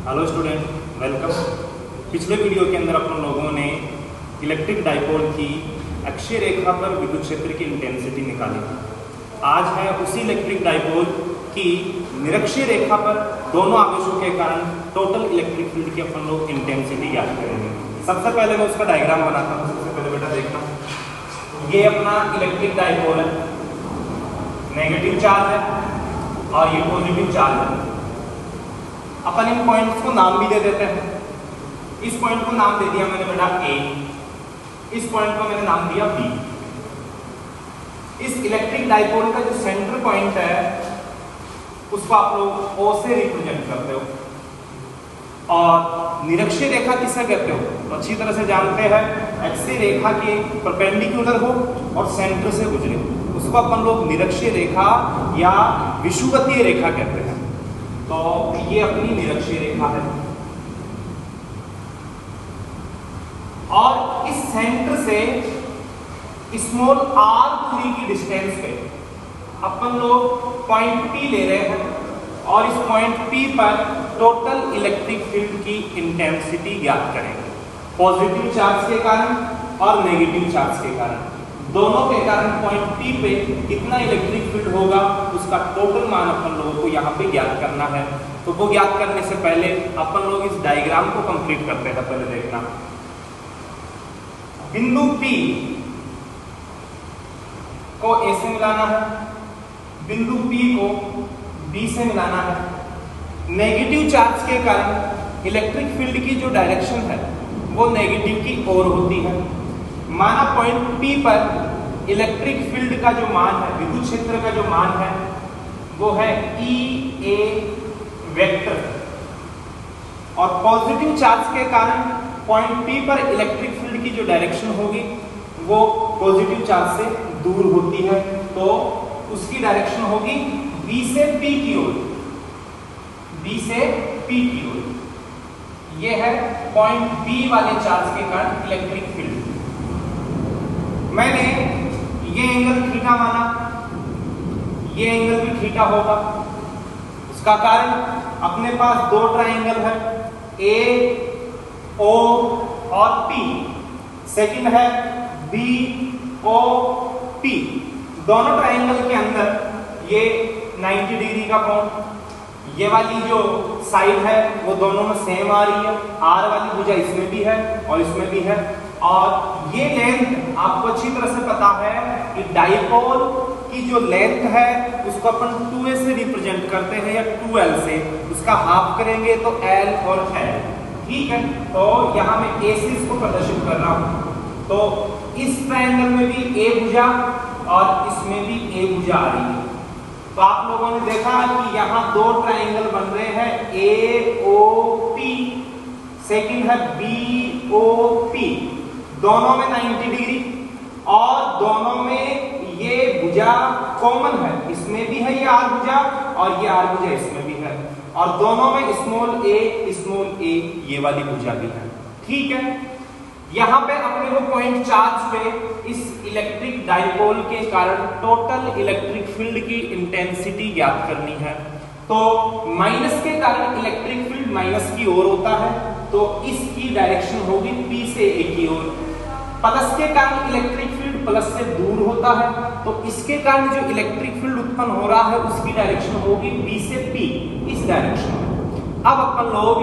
Hello student, welcome. पिछले video के अंदर अपन लोगों ने इलेक्ट्रिक डाइपोल की अक्षीय रेखा पर विद्युत क्षेत्र की इंटेंसिटी निकाली। आज है उसी इलेक्ट्रिक डाइपोल की निरक्षीय रेखा पर दोनों आवेशों के कारण टोटल इलेक्ट्रिक फील्ड की अपन लोग इंटेंसिटी ज्ञात करेंगे। सबसे पहले मैं उसका डायग्राम बनाता हूँ। सबसे पहले बेटा देखना, ये अपना इलेक्ट्रिक डाइपोल है, नेगेटिव चार्ज है और ये पॉजिटिव चार्ज है। अपन इन पॉइंट्स को नाम भी दे देते हैं। इस पॉइंट को नाम दे दिया मैंने बेटा ए, इस पॉइंट को मैंने नाम दिया बी। इस इलेक्ट्रिक डाइपोल का जो सेंटर पॉइंट है उसको आप लोग ओ से रिप्रेजेंट करते हो। और निरक्षीय रेखा किसे कहते हो तो अच्छी तरह से जानते हैं, अक्षीय रेखा के परपेंडिकुलर हो और सेंटर से गुजरे उसको अपन लोग निरक्षीय रेखा या विषुवतीय रेखा कहते हैं। तो ये अपनी निरक्षीय रेखा है और इस सेंटर से स्मॉल आर दूरी की डिस्टेंस पे अपन लोग पॉइंट पी ले रहे हैं और इस पॉइंट पी पर टोटल इलेक्ट्रिक फील्ड की इंटेंसिटी ज्ञात करेंगे। पॉजिटिव चार्ज के कारण और नेगेटिव चार्ज के कारण, दोनों के कारण पॉइंट पी पे कितना इलेक्ट्रिक फील्ड होगा उसका टोटल मान अपन लोगों को यहाँ पे ज्ञात करना है। तो वो ज्ञात करने से पहले अपन लोग इस डायग्राम को कंप्लीट करते हैं। पहले देखना, बिंदु P को A से मिलाना है, बिंदु P को B से मिलाना है। नेगेटिव चार्ज के कारण इलेक्ट्रिक फील्ड की जो डायरेक्शन है वो नेगेटिव की ओर होती है। माना पॉइंट P पर इलेक्ट्रिक फील्ड का जो मान है, विद्युत क्षेत्र का जो मान है वो है E A वेक्टर, और पॉजिटिव चार्ज के कारण पॉइंट P पर इलेक्ट्रिक फील्ड की जो डायरेक्शन होगी वो पॉजिटिव चार्ज से दूर होती है, तो उसकी डायरेक्शन होगी B से P की ओर, B से P की ओर। ये है पॉइंट B वाले चार्ज के कारण इलेक्ट्रिक फील्ड। मैंने ये एंगल थीटा माना, ये एंगल भी थीटा होगा। उसका कारण अपने पास दो ट्रायंगल है, ए ओ और P, सेकंड है बी ओ P। दोनों ट्रायंगल के अंदर ये 90 डिग्री का कोण, ये वाली जो साइड है वो दोनों में सेम आ रही है। आर वाली भुजा इसमें भी है और इसमें भी है। और ये लेंथ आपको अच्छी तरह से पता है कि डाइपोल की जो लेंथ है उसको अपन 2a से रिप्रेजेंट करते हैं या 2l से, उसका हाफ करेंगे तो l और l। ठीक है, तो यहाँ मैं a से इसको प्रदर्शित कर रहा हूँ। तो इस ट्रायंगल में भी a भुजा और इसमें भी a भुजा आ रही है। तो आप लोगों ने देखा कि यहाँ दो ट्रायंगल बन रहे हैं, AOP, सेकंड है BOP, दोनों में 90 डिग्री और दोनों में ये भुजा कॉमन है, इसमें भी है ये आर भुजा और ये आर भुजा इसमें भी है, और दोनों में स्मॉल a ये वाली भुजा भी है। ठीक है, यहाँ पे अपने को पॉइंट चार्ज पे इस इलेक्ट्रिक डाइपोल के कारण टोटल इलेक्ट्रिक फील्ड की इंटेंसिटी ज्ञात करनी है। तो माइनस के कारण इलेक्ट्रिक फील्ड माइनस की ओर होता है, तो इसकी डायरेक्शन होगी P से A की ओर। प्लस के कारण इलेक्ट्रिक फील्ड प्लस से दूर होता है, तो इसके कारण जो इलेक्ट्रिक फील्ड उत्पन्न हो रहा है उसकी डायरेक्शन होगी B से P, इस डायरेक्शन में। अब अपन लोग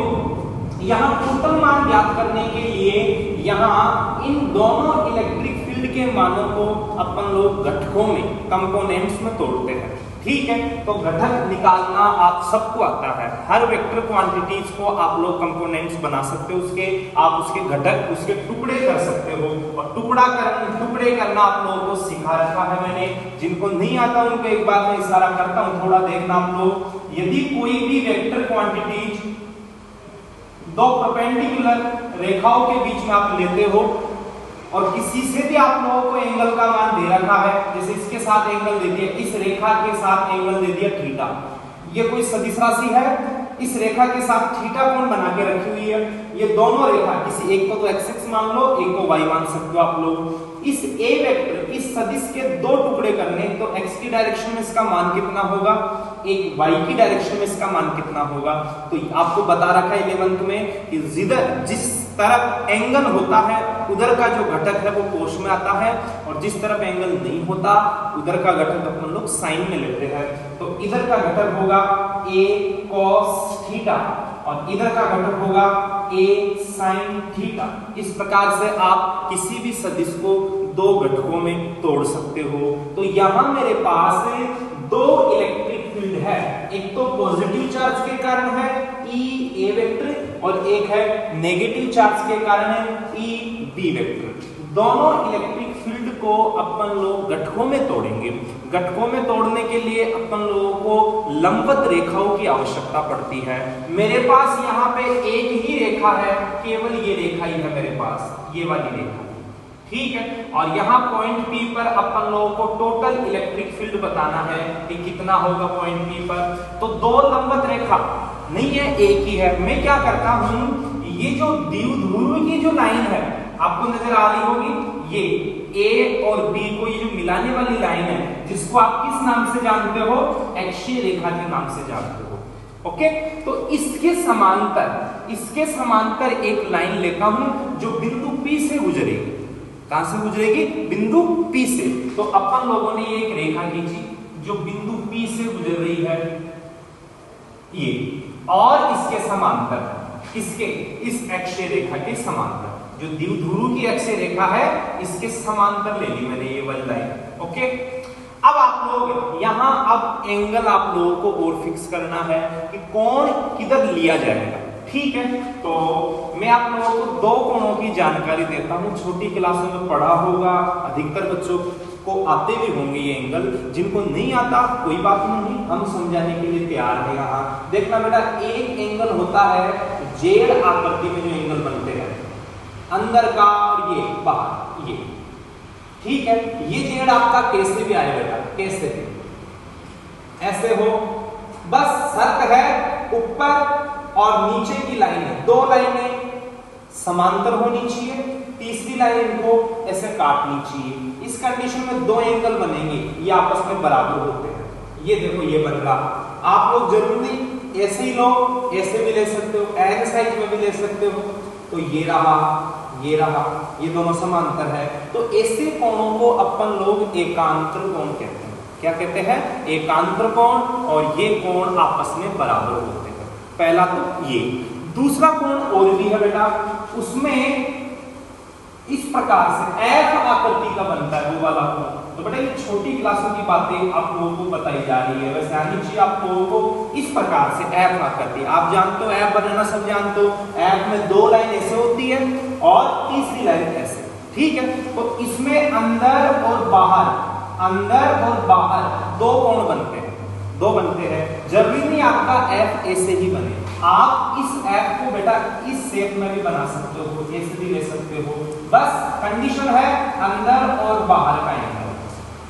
यहाँ टोटल मान ज्ञात करने के लिए यहाँ इन दोनों इलेक्ट्रिक फील्ड के मानों को अपन लोग घटकों में, कंपोनेंट्स में तोड़ते हैं। ठीक है, तो घटक निकालना आप सबको आता है। हर वेक्टर क्वांटिटीज को आप लोग कंपोनेंट्स बना सकते हो, उसके आप उसके घटक, उसके टुकड़े कर सकते हो। और टुकड़े करना आप लोगों को सिखा रखा है मैंने। जिनको नहीं आता उनको एक बार मैं इशारा करता हूँ, थोड़ा देखना आप लोग। यदि कोई भी वेक्टर क्वांटिटीज दो परपेंडिकुलर रेखाओं के बीच में आप लेते हो और किसी से भी आप लोगों को एंगल का मान दे रखा है, जैसे इसके साथ एंगल दे दिया, इस रेखा के साथ एंगल दे दिया थीटा, ये कोई सदिश राशि है, इस रेखा के साथ थीटा कोण बना के रखी हुई है। ये दोनों रेखा, किसी एक को तो x मान लो, एक को y मान सकते हो आप लोग। इस ए वेक्टर, इस सदिश के दो टुकड़े करने, तो x की डायरेक्शन में इसका मान कितना होगा, एक y की डायरेक्शन में इसका मान कितना होगा। तो आपको बता रखा है 11th में कि जिस तरफ एंगल होता है उधर का जो घटक है वो कोश में आता है, और जिस तरफ एंगल नहीं होता उधर का घटक अपन लोग साइन में लेते हैं। तो इधर का घटक होगा a cos थीटा और इधर का घटक होगा a sin थीटा। इस प्रकार से आप किसी भी सदिश को दो घटकों में तोड़ सकते हो। तो यहां मेरे पास दो इलेक्ट्रिक फील्ड है, एक तो पॉजिटिव चार्ज के कारण है E A वेक्टर और एक है नेगेटिव चार्ज के कारण है E B वेक्टर। दोनों इलेक्ट्रिक फील्ड को अपन लोग घटकों में तोड़ेंगे। घटकों में तोड़ने के लिए अपन लोगों को लंबवत रेखाओं की आवश्यकता पड़ती है। मेरे पास यहाँ पे एक ही रेखा है, केवल ये रेखा ही है मेरे पास, ये वाली रेखा, ठीक है। और यहाँ पॉइंट P पर अपन लोगों को टोटल इलेक्ट्रिक फील्ड बताना है कि कितना होगा पॉइंट P पर। तो दो लंबवत रेखा नहीं है, एक ही है। मैं क्या करता हूं, ये जो द्विध्रुव की जो लाइन है आपको नजर आ रही होगी, ये A और B को ये जो मिलाने वाली लाइन है, जिसको आप किस नाम से जानते हो, अक्षीय रेखा के नाम से जानते हो। ओके, तो इसके समांतर एक लाइन लेता हूं जो बिंदु P से गुजरेगी। कहां से गुजरेगी, बिंदु P से। तो अपन लोगों ने ये एक रेखा खींची जो बिंदु P से गुजर रही है, ये, और इसके समांतर, इसके इस अक्षीय रेखा के समांतर, जो द्विध्रुव की अक्षीय रेखा है इसके समांतर ले ली मैंने ये वाली लाइन। ओके, अब आप लोग यहां अब एंगल आप लोगों को और फिक्स करना है कि कोण किधर लिया जाएगा, ठीक है। तो मैं आप लोगों को दो कोणों की जानकारी देता हूं। छोटी क्लासों में पढ़ा होगा, अधिकतर बच्चों को आते भी होंगे ये एंगल। जिनको नहीं आता कोई बात नहीं, हम समझाने के लिए तैयार है। यहाँ देखना बेटा, एक एंगल होता है जेड आकृति में जो एंगल बनते हैं, अंदर का और ये बाहर, ये, ठीक है। ये जेड आपका कैसे भी आए बेटा, कैसे भी, ऐसे हो, बस शर्त है ऊपर और नीचे की लाइनें, दो लाइनें समांतर होनी चाहिए, तीसरी लाइन को ऐसे काटनी चाहिए। इस कंडीशन में दो एंगल बनेंगे, ये आपस में बराबर होते हैं। ये देखो ये बन रहा, आप लोग जरूरी ऐसे ही लो, ऐसे भी ले सकते हो, एन साइज में भी ले सकते हो। तो ये रहा, ये रहा, ये दोनों समांतर है। तो ऐसे कोणों को अपन लोग एकांतर कोण कहते हैं। क्या कहते हैं, एकांतर कोण। और ये कोण आपस में बराबर होते हैं। पहला तो ये, दूसरा कोण और भी है बेटा, उसमें इस प्रकार से F आकृति का बनता है वो वाला कोण। तो बेटा ये छोटी क्लासों की बातें आप लोगों को बताई जा रही है, वैसे आनी चाहिए आप लोगों को। इस प्रकार से F आकृति आप जानते हो, F बनाना सब जानते हो। F में दो लाइन ऐसे होती है और तीसरी लाइन ऐसे, ठीक है। तो इसमें अंदर और बाहर दो कोण बनते हैं, दो बनते हैं। जरूरी नहीं आपका F ऐसे ही बने, आप इस F को बेटा इस शेप में भी बना सकते हो, ऐसे भी ले सकते हो। बस कंडीशन है अंदर और बाहर का एंगल,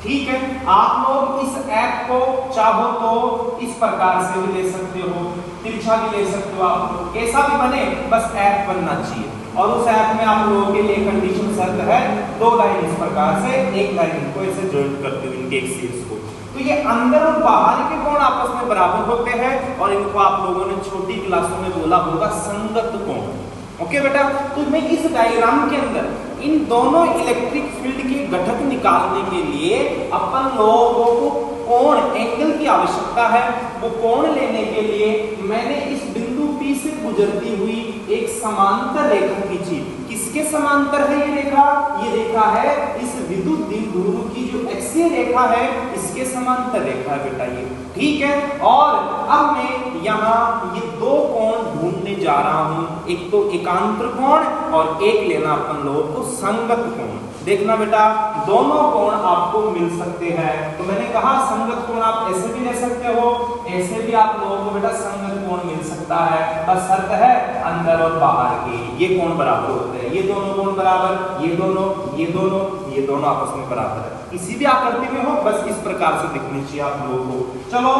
ठीक है। आप लोग इस F को चाहो तो इस प्रकार से भी ले सकते हो, तिरछा भी ले सकते हो, आप कैसा भी बने, बस F बनना चाहिए। और उस F में आप लोगों के लिए कंडीशन शर्त है दो लाइन इस प्रकार से, एक लाइन को ऐसे जॉइंट करते हुए इनके एक शीर्ष को। तो ये अंदर और बाहर के कोण आपस में बराबर होते हैं, और इनको आप लोगों ने छोटी क्लासों में बोला होगा संगत कोण। ओके बेटा, तो मैं इस डायग्राम के अंदर इन दोनों इलेक्ट्रिक फील्ड के घटक निकालने के लिए अपन लोगों को कोण, एंगल की आवश्यकता है। वो कोण लेने के लिए मैंने इस बिंदु P से गुजरती हुई एक समांतर रेखा खींची। किसके समांतर है ये रेखा? ये रेखा है इस विद्युत द्विध्रुव की जो अक्षीय रेखा है, इसके समांतर रेखा है बेटा ये, ठीक है। और अब मैं यहाँ ये दो कोण ढूंढने जा रहा हूँ, एक तो एकांतर कोण और एक लेना अपन लोगों को संगत कोण। देखना बेटा, दोनों कोण आपको मिल सकते हैं। तो मैंने कहा संगत कोण आप ऐसे भी ले सकते हो, ऐसे भी आप लोगों को बेटा संगत कोण मिल सकता है। बस शर्त है अंदर और बाहर के ये कोण बराबर होते हैं। ये दोनों कोण बराबर, ये दोनों आपस में बराबर है। किसी भी आकृति में हो, बस इस प्रकार से दिखनी चाहिए आप लोगों को। चलो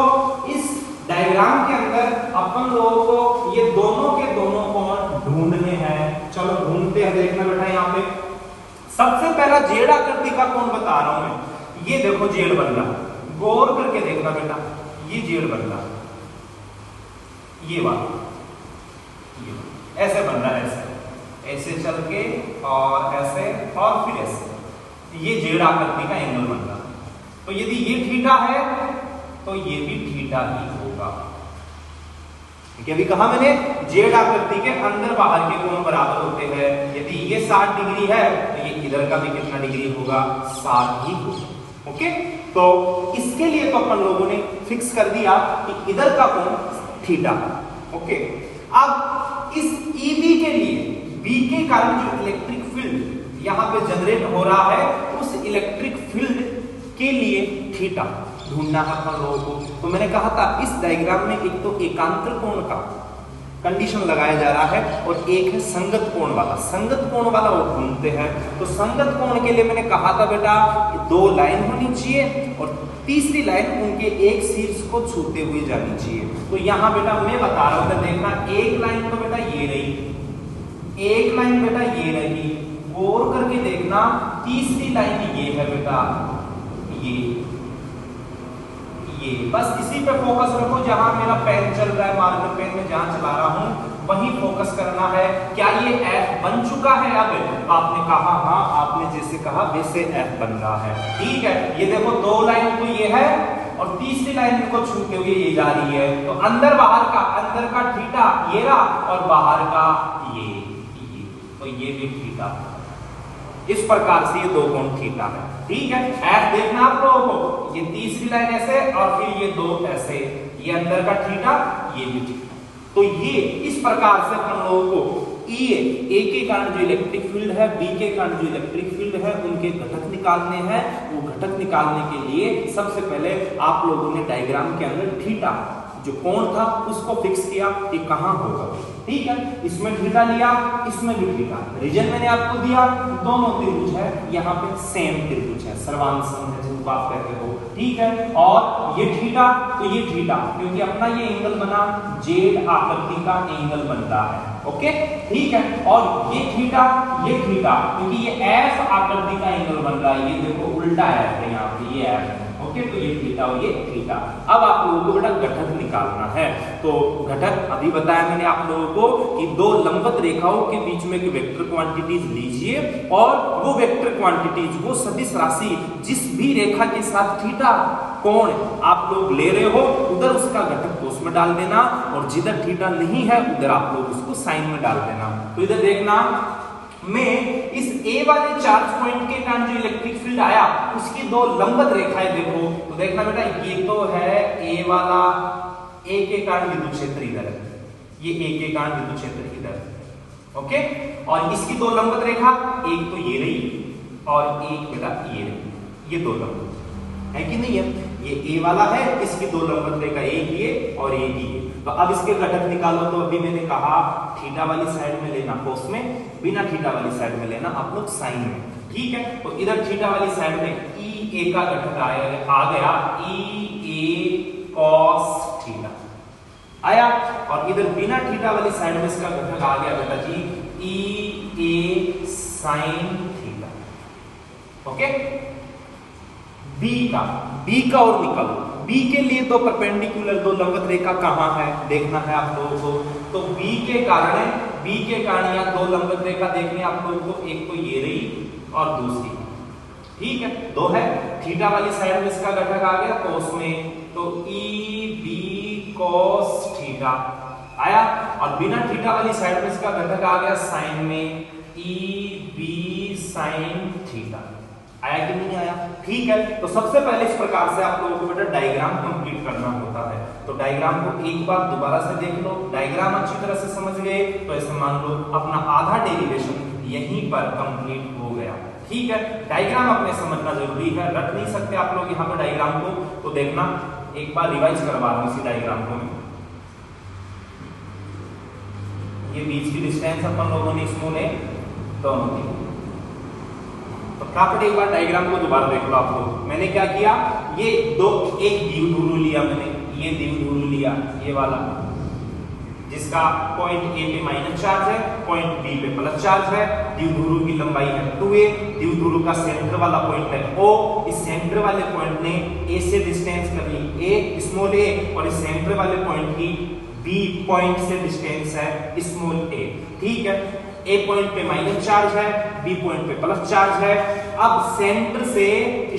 इस डायग्राम के अंदर अपन लोगों को ये दोनों के दोनों कोण ढूंढने हैं। चलो ढूंढते हैं। देखना बेटा यहाँ पे सबसे पहला जेड आकृति का कोण बता रहा हूं मैं। ये देखो जेड बन रहा, गौर करके देखना बेटा, ये जेड बन रहा, ये वाला ऐसे बन रहा है, ऐसे चल के और ऐसे और फिर ऐसे, ये जेड आकृति का एंगल बन रहा। तो यदि ये थीटा है तो ये भी थीटा ही होगा। ठीक है, अभी कहा मैंने जेड आकृति के अंदर बाहर के कोण बराबर होते हैं। यदि ये 60 डिग्री है तो ये इधर का भी कितना डिग्री होगा, 60 ही होगा। ओके, तो इसके लिए तो अपन लोगों ने फिक्स कर दिया कि इधर का कोण थीटा। ओके, अब इस ईबी के लिए बी के कारण जो इलेक्ट्रिक फील्ड यहां पे जनरेट हो रहा है, उस इलेक्ट्रिक फील्ड के लिए थीटा ढूंढना है अपन लोगों को। तो मैंने कहा था इस डायग्राम में एक तो एकांतर कोण का कंडीशन लगाया जा रहा है और एक है संगत कोण वाला। संगत कोण वाला वो ढूंढते हैं। तो संगत कोण के लिए मैंने कहा था बेटा 2 लाइन होनी चाहिए और तीसरी लाइन उनके एक शीर्ष को छूते हुए जानी चाहिए। तो यहां बेटा मैं बता रहा हूं, देखना एक लाइन तो बेटा ये रही, एक लाइन बेटा ये रही, गौर करके देखना तीसरी लाइन ये है बेटा, ये बस इसी पे फोकस रखो। जहां मेरा पेन चल रहा है, मार्कर पेन में जहां चला रहा हूं वहीं फोकस करना है। क्या ये F बन चुका है? अब आपने कहा हाँ, आपने जैसे कहा वैसे F बन रहा है। ठीक है, ये देखो 2 लाइन तो ये है और तीसरी लाइन को छूते हुए ये जा रही है। तो अंदर अंदर का थीटा ये रहा और बाहर का ये तो ये भी थीटा। इस प्रकार से ये 2 कोण थीटा है। ठीक है, F देखना आप लोगों को, ये तीसरी लाइन ऐसे और फिर ये 2 ऐसे, ये अंदर का थीटा, ये भी थीटा। तो ये इस प्रकार से हम लोगों को ए के कारण जो इलेक्ट्रिक फील्ड है, बी के कारण जो इलेक्ट्रिक फील्ड है, उनके घटक निकालने हैं। वो घटक निकालने के लिए सबसे पहले आप लोगों ने डायग्राम के अंदर थीटा जो कोण था उसको फिक्स किया कि कहां होगा। ठीक है, इसमें थीटा लिया, इसमें भी थीटा। रीजन मैंने आपको दिया, दोनों त्रिभुज है, यहाँ पे सेम त्रिभुज है, सर्वांग है जिनको आप कहते हो। ठीक है, और ये थीटा तो ये थीटा, क्योंकि अपना ये एंगल बना जेड आकृति का एंगल बन रहा है। ओके, ठीक है, और ये थीटा क्योंकि ये एफ आकृति का एंगल बन रहा है। ये देखो उल्टा एफ है यहाँ पे, ये एफ। ओके, तो ये थीटा और ये थीटा। अब आप लोगों को बेटा घटक निकालना है। तो घटक अभी बताया मैंने आप लोगों को कि 2 लंबवत रेखाओं के बीच में की वेक्टर क्वांटिटीज लीजिए और वो वेक्टर क्वांटिटीज, वो सदिश राशि जिस भी रेखा के साथ थीटा कोण आप लोग ले रहे हो उधर उसका घटक कोस में डाल देना और जिधर थीटा नहीं है उधर आप लोग उसको साइन में डाल देना। तो इधर देखना, मैं इस ए वाले चार्ज पॉइंट के कारण जो इलेक्ट्रिक फील्ड आया उसकी 2 लंबवत रेखाएं देखो। तो देखना बेटा, ये तो है ए वाला, ए के कारण विद्युत क्षेत्र इधर है, ये ए के कारण विद्युत क्षेत्र इधर है। ओके, और इसकी 2 लंबवत रेखा, एक तो ये रही और एक बेटा ये रही, ये 2 लंबवत है कि नहीं है? ये ए वाला है, इसकी 2 लंबवत रेखा, एक ये और एक ये। तो अब इसके घटक निकालो। तो अभी मैंने कहा थीटा वाली साइड में लेना कोस में, बिना थीटा वाली साइड में लेना आप लोग साइन में। ठीक है, तो इधर थीटा वाली साइड में ई ए का घटक आ गया, ई ए कॉस थीटा आया, और इधर बिना थीटा वाली साइड में इसका घटक आ गया बेटा जी ई ए साइन थीटा। ओके, बी का और निकालो। बी के लिए 2 परपेंडिकुलर 2 लंबवत रेखा कहां है देखना है आप लोगों को। तो बी के कारण या 2 लंबवत रेखा देखनी आप लोगों को, एक तो ये रही और दूसरी। ठीक है, 2 है, थीटा वाली साइड में इसका घटक आ गया कोस में, तो ई बी कॉस थीटा आया, और बिना थीटा वाली साइड में इसका घटक आ गया साइन में, ई बी साइन थीटा आया कि नहीं आया? ठीक है, तो सबसे पहले इस प्रकार से आप लोगों को बेटा डायग्राम कंप्लीट करना होता है। तो डायग्राम को एक बार दोबारा से देख लो, डायग्राम अच्छी तरह से समझ गए तो ऐसे मान लो अपना आधा डेरिवेशन यहीं पर कंप्लीट हो गया। ठीक है, डायग्राम अपने समझना जरूरी है, रख नहीं सकते आप लोग यहाँ पर डायग्राम को। तो देखना, एक बार रिवाइज करवा रहा हूँ इसी डायग्राम को। ये बीच की डिस्टेंस अपन लोगों ने इसको ने दोनों की। तो फटाफट एक बार डायग्राम को दोबारा देख लो आप लोग। मैंने क्या किया, ये एक द्विध्रुव लिया मैंने, ये द्विध्रुव लिया, ये वाला जिसका पॉइंट ए पे माइनस चार्ज है, पॉइंट बी पे प्लस चार्ज है। द्विध्रुव की लंबाई है 2a, द्विध्रुव का सेंटर वाला पॉइंट है O। इस सेंटर वाले पॉइंट ने A से डिस्टेंस कर ली a स्मॉल a, और इस सेंटर वाले पॉइंट की B पॉइंट से डिस्टेंस है स्मॉल a। ठीक है, A पॉइंट पे माइनस चार्ज है, B पॉइंट पे प्लस चार्ज है। अब सेंटर से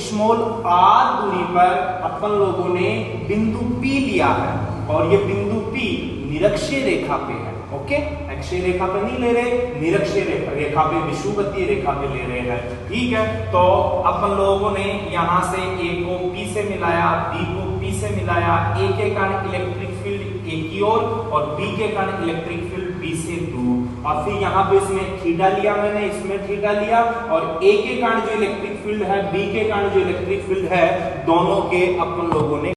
स्मॉल r दूरी पर अपन लोगों ने बिंदु P लिया है, और ये बिंदु P निरक्षीय रेखा पे है। ओके, अक्षीय रेखा पे नहीं ले रहे, निरक्षीय रेखा पे, विषुवतीय रेखा पे ले रहे हैं। ठीक है, तो अपन लोगों ने यहाँ से A को P से मिलाया, B को P से मिलाया। A के कारण इलेक्ट्रिक फील्ड A की ओर और B के कारण इलेक्ट्रिक फील्ड B से दूर, और फिर यहाँ पे इसमें थीटा लिया मैंने, इसमें थीटा लिया, और A के कारण जो इलेक्ट्रिक फील्ड है, B के कारण जो इलेक्ट्रिक फील्ड है, दोनों के अपन लोगों ने